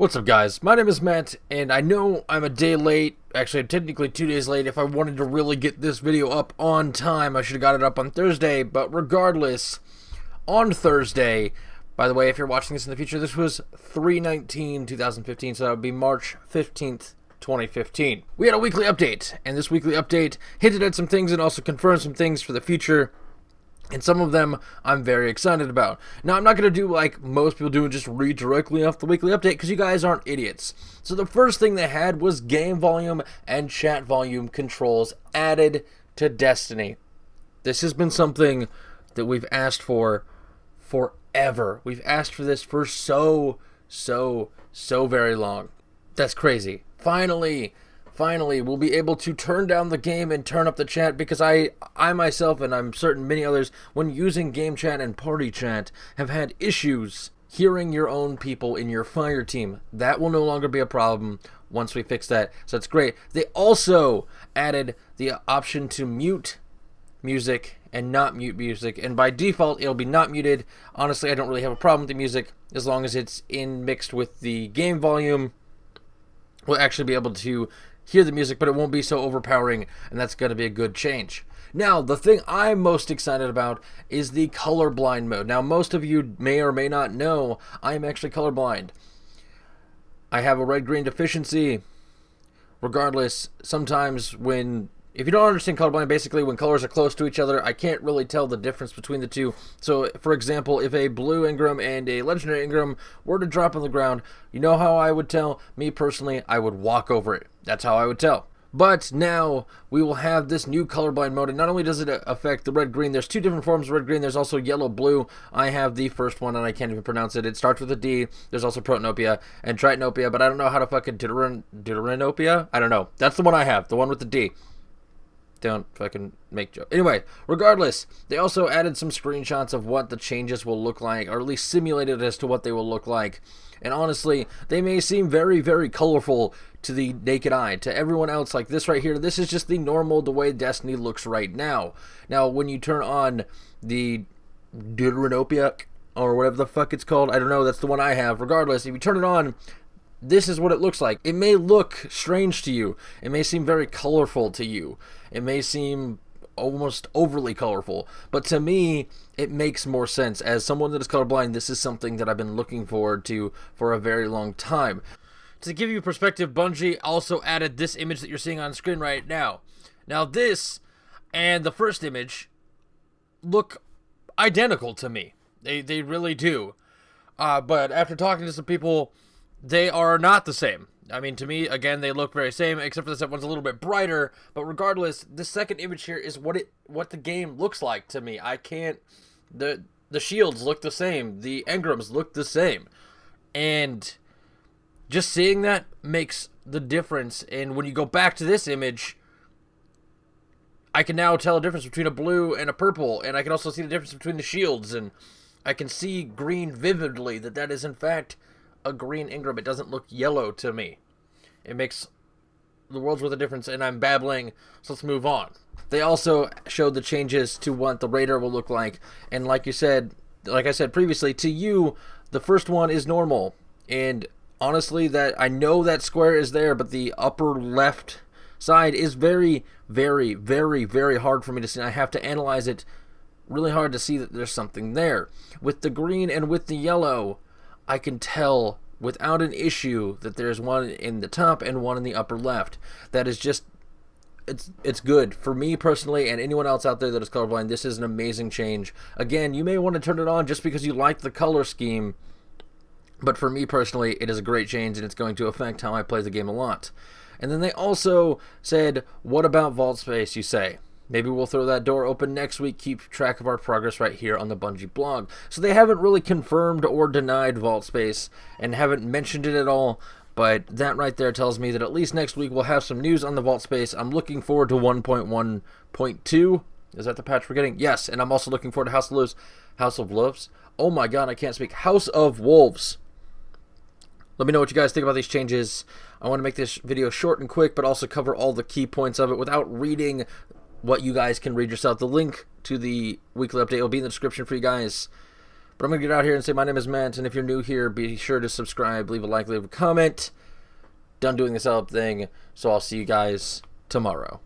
What's up, guys? My name is Matt, and I know I'm a day late. Actually, I'm technically 2 days late. If I wanted to really get this video up on time, I should have got it up on Thursday. But regardless, on Thursday, by the way, if you're watching this in the future, this was 3/19/2015, so that would be March 15th, 2015. We had a weekly update, and this weekly update hinted at some things and also confirmed some things for the future. And some of them I'm very excited about. Now, I'm not going to do like most people do and just read directly off the weekly update because you guys aren't idiots. So the first thing they had was game volume and chat volume controls added to Destiny. This has been something that we've asked for forever. We've asked for this for so very long. That's crazy. Finally, we'll be able to turn down the game and turn up the chat, because I myself, and I'm certain many others, when using game chat and party chat, have had issues hearing your own people in your fire team. That will no longer be a problem once we fix that, so that's great. They also added the option to mute music and not mute music, and by default it'll be not muted. Honestly, I don't really have a problem with the music as long as it's mixed with the game volume. We'll actually be able to hear the music, but it won't be so overpowering, and that's going to be a good change. Now, the thing I'm most excited about is the colorblind mode. Now, most of you may or may not know I am actually colorblind. I have a red-green deficiency. Regardless, sometimes if you don't understand colorblind, basically when colors are close to each other, I can't really tell the difference between the two. So, for example, if a blue Ingram and a legendary Ingram were to drop on the ground, you know how I would tell? Me personally, I would walk over it. That's how I would tell. But now we will have this new colorblind mode, and not only does it affect the red-green, there's two different forms of red-green. There's also yellow-blue. I have the first one, and I can't even pronounce it. It starts with a D. There's also Protanopia and Tritanopia, but I don't know how to fucking Deuteranopia? I don't know. That's the one I have, the one with the D. Don't fucking make jokes. Anyway, regardless, they also added some screenshots of what the changes will look like, or at least simulated as to what they will look like. And honestly, they may seem very colorful to the naked eye. To everyone else, like this right here, this is just the way Destiny looks right now. Now, when you turn on the Deuteranopia, or whatever the fuck it's called, I don't know, that's the one I have. Regardless, if you turn it on, this is what it looks like. It may look strange to you. It may seem very colorful to you. It may seem almost overly colorful. But to me, it makes more sense. As someone that is colorblind, this is something that I've been looking forward to for a very long time. To give you perspective, Bungie also added this image that you're seeing on screen right now. Now this and the first image look identical to me. They really do. But after talking to some people, they are not the same. I mean, to me, again, they look very same, except for this one's a little bit brighter. But regardless, the second image here is what the game looks like to me. I can't. The shields look the same. The engrams look the same, and just seeing that makes the difference. And when you go back to this image, I can now tell a difference between a blue and a purple, and I can also see the difference between the shields, and I can see green vividly. That is in fact a green Ingram. It doesn't look yellow to me. It makes the world's worth of difference, and I'm babbling, so let's move on. They also showed the changes to what the radar will look like, and like I said previously, to you, the first one is normal, and honestly, that I know that square is there, but the upper left side is very hard for me to see. I have to analyze it really hard to see that there's something there. With the green and with the yellow, I can tell without an issue that there's one in the top and one in the upper left. That is just, it's good. For me personally, and anyone else out there that is colorblind, this is an amazing change. Again, you may want to turn it on just because you like the color scheme, but for me personally, it is a great change, and it's going to affect how I play the game a lot. And then they also said, what about vault space, you say? Maybe we'll throw that door open next week, keep track of our progress right here on the Bungie blog. So they haven't really confirmed or denied vault space and haven't mentioned it at all, but that right there tells me that at least next week we'll have some news on the vault space. I'm looking forward to 1.1.2. Is that the patch we're getting? Yes, and I'm also looking forward to House of Wolves. Oh my god, I can't speak. House of Wolves. Let me know what you guys think about these changes. I want to make this video short and quick, but also cover all the key points of it without reading what you guys can read yourself. The link to the weekly update will be in the description for you guys. But I'm going to get out here and say my name is Matt, and if you're new here, be sure to subscribe, leave a like, leave a comment. Done doing this up thing, so I'll see you guys tomorrow.